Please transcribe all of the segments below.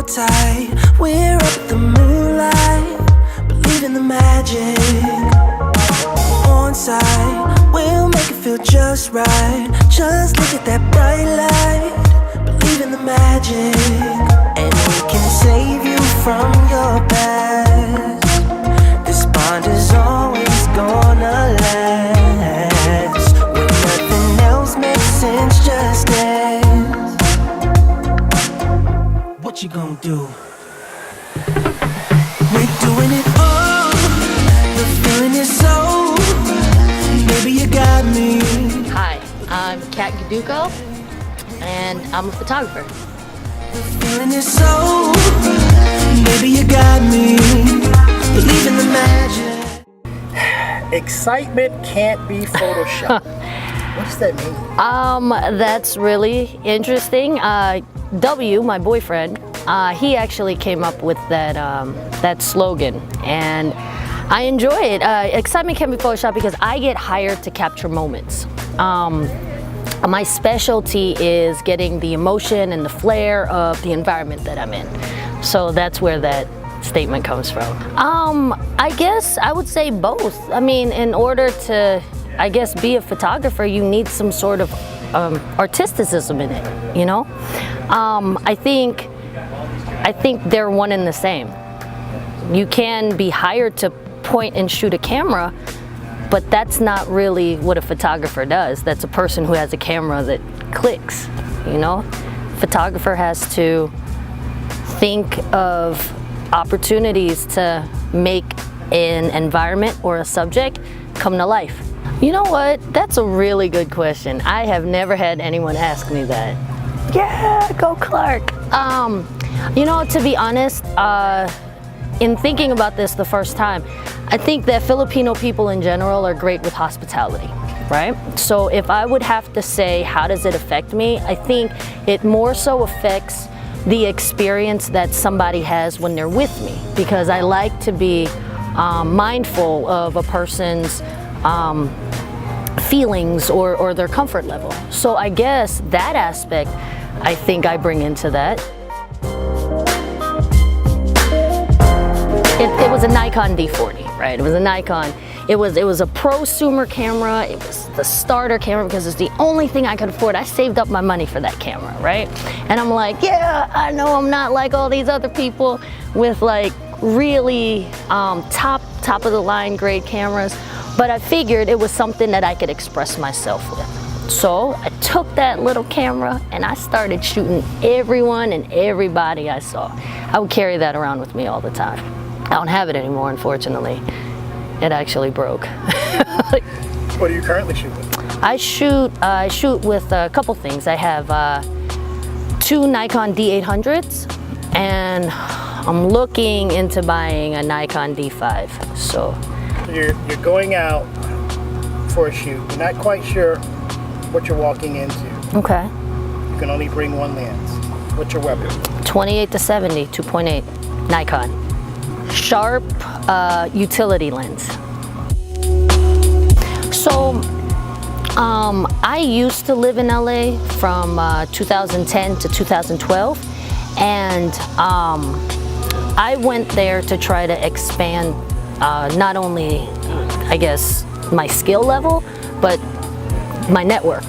hold tight. We're up at the moonlight, believe in the magic. On side, we'll make it feel just right. Just look at that bright light, believe in the magic. And we can save you from your past. This bond is always gonna last. When nothing else makes sense, just dance. What you gonna do? We're doing it all. The feeling is so. Maybe you got me. Hi, I'm Goduco, and I'm a photographer. The feeling is so. Maybe you got me. Believe in the magic. Excitement can't be Photoshopped. What does that mean? That's really interesting. W, my boyfriend, he actually came up with that slogan, and I enjoy it. Excitement can't be Photoshopped because I get hired to capture moments. My specialty is getting the emotion and the flair of the environment that I'm in. So that's where that statement comes from. I guess I would say both. I mean, in order to, I guess, be a photographer, you need some sort of artisticism in it, you know? I think they're one and the same. You can be hired to point and shoot a camera, but that's not really what a photographer does. That's a person who has a camera that clicks, you know? Photographer has to think of opportunities to make an environment or a subject come to life. You know what? That's a really good question. I have never had anyone ask me that. Yeah, go Klarque. You know, to be honest, in thinking about this the first time, I think that Filipino people in general are great with hospitality, right? So if I would have to say, how does it affect me? I think it more so affects the experience that somebody has when they're with me, because I like to be mindful of a person's feelings or their comfort level. So I guess that aspect, I think I bring into that. It was a Nikon D40, right? It was a Nikon. It was a prosumer camera. It was the starter camera because it's the only thing I could afford. I saved up my money for that camera, right? And I'm like, yeah, I know I'm not like all these other people with like really top of the line grade cameras, but I figured it was something that I could express myself with. So I took that little camera and I started shooting everyone and everybody I saw. I would carry that around with me all the time. I don't have it anymore, unfortunately. It actually broke. What are you currently shooting? I shoot with a couple things. I have two Nikon D800s, and I'm looking into buying a Nikon D5. So you're going out for a shoot. You're not quite sure what you're walking into. Okay. You can only bring one lens. What's your weapon? 28-70 2.8 Nikon. Sharp utility lens. So I used to live in LA from 2010 to 2012, and I went there to try to expand not only, I guess, my skill level, but my network.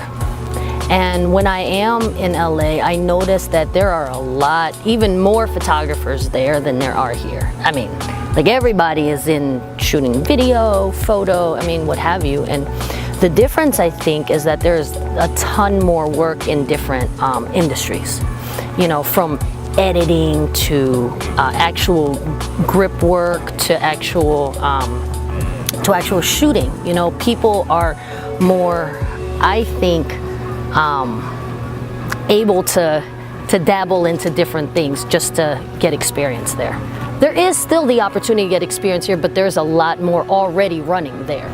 And when I am in LA, I noticed that there are a lot, even more photographers there than there are here. I mean, like everybody is in shooting video, photo, I mean, what have you. And the difference, I think, is that there's a ton more work in different industries. You know, from editing to actual grip work to actual shooting. You know, people are more, I think, able to dabble into different things just to get experience there. There is still the opportunity to get experience here, but there's a lot more already running there.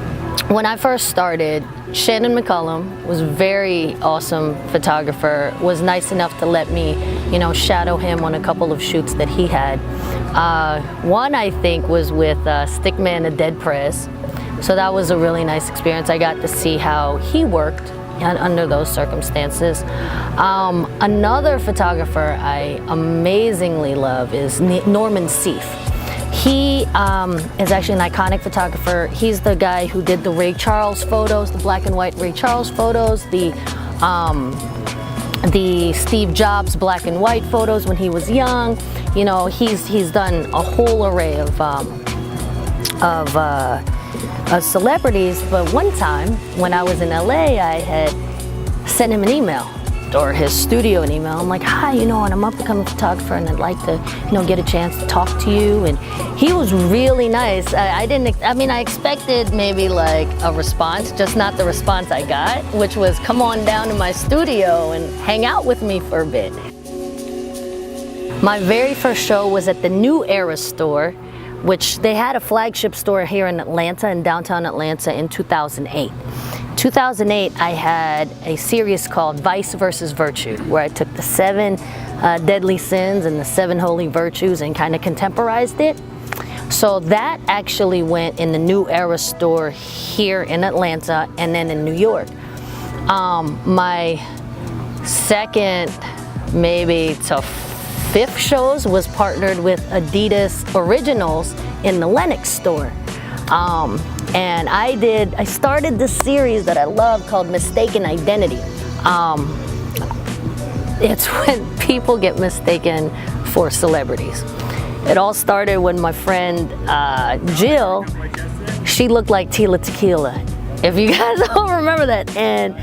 When I first started, Shannon McCullum was a very awesome photographer, was nice enough to let me, you know, shadow him on a couple of shoots that he had. One, I think, was with Stickman, a Dead Prez. So that was a really nice experience. I got to see how he worked under those circumstances. Another photographer I amazingly love is Norman Seif. He is actually an iconic photographer. He's the guy who did the Ray Charles photos, the black and white Ray Charles photos, the Steve Jobs black and white photos when he was young. You know, he's done a whole array of celebrities. But one time when I was in LA, I had sent him an email, or his studio an email. I'm like, hi, you know, and I'm up and coming photographer, and I'd like to, you know, get a chance to talk to you. And he was really nice. I expected maybe like a response, just not the response I got, which was come on down to my studio and hang out with me for a bit. My very first show was at the New Era store, which they had a flagship store here in Atlanta, in downtown Atlanta, in 2008. 2008, I had a series called Vice versus Virtue, where I took the 7 deadly sins and the 7 holy virtues and kind of contemporized it. So that actually went in the New Era store here in Atlanta and then in New York. My second, maybe to 5th shows was partnered with Adidas Originals in the Lenox store. And I started this series that I love called Mistaken Identity. It's when people get mistaken for celebrities. It all started when my friend Jill, she looked like Tila Tequila, if you guys don't remember that. And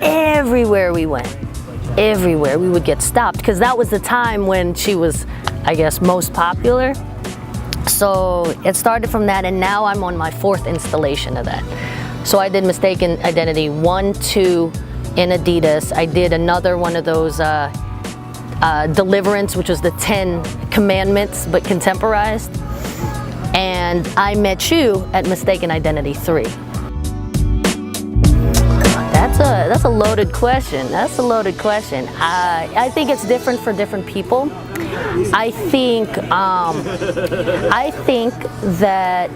everywhere we went, everywhere we would get stopped, because that was the time when she was, I guess, most popular. So it started from that, and now I'm on my 4th installation of that. So I did Mistaken Identity 1, 2 in Adidas. I did another one of those Deliverance, which was the 10 commandments but contemporized. And I met you at Mistaken Identity 3. That's a loaded question. That's a loaded question. I think it's different for different people. I think that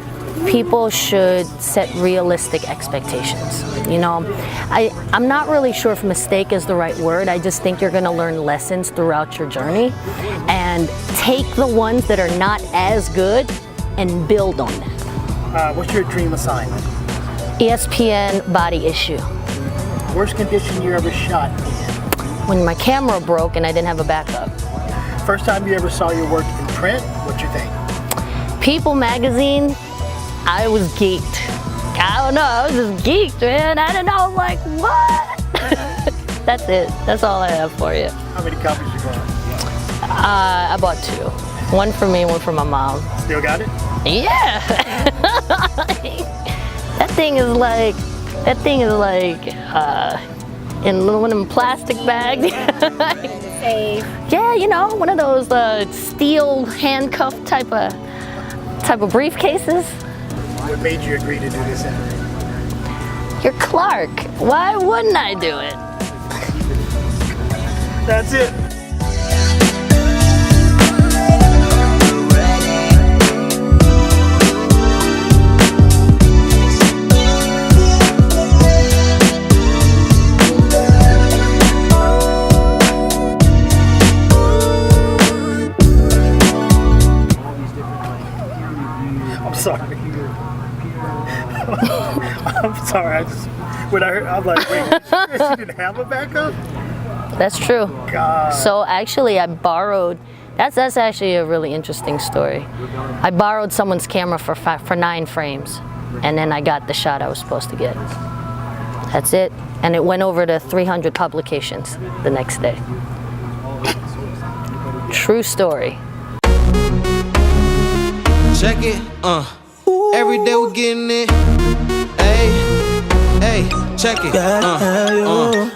people should set realistic expectations. You know, I'm not really sure if mistake is the right word. I just think you're going to learn lessons throughout your journey, and take the ones that are not as good and build on them. What's your dream assignment? ESPN Body Issue. Worst condition you ever shot in? When my camera broke and I didn't have a backup. First time you ever saw your work in print, what'd you think? People magazine, I was geeked. I don't know, I was just geeked, man. I didn't know, I was like, what? That's it. That's all I have for you. How many copies you bought? I bought 2. One for me, one for my mom. Still got it? Yeah. That thing is like in one of them plastic bags. Seif. Yeah, you know, one of those steel handcuff type of briefcases. What made you agree to do this interview? You're Klarque. Why wouldn't I do it? That's it. Sorry. I'm sorry. When I heard, I'm like, wait, she didn't have a backup? That's true. God. So actually, I borrowed. That's actually a really interesting story. I borrowed someone's camera for 9 frames, and then I got the shot I was supposed to get. That's it. And it went over to 300 publications the next day. True story. Check it, every day we're getting it. Hey, check it,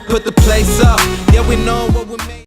put the place up. Yeah, we know what we made.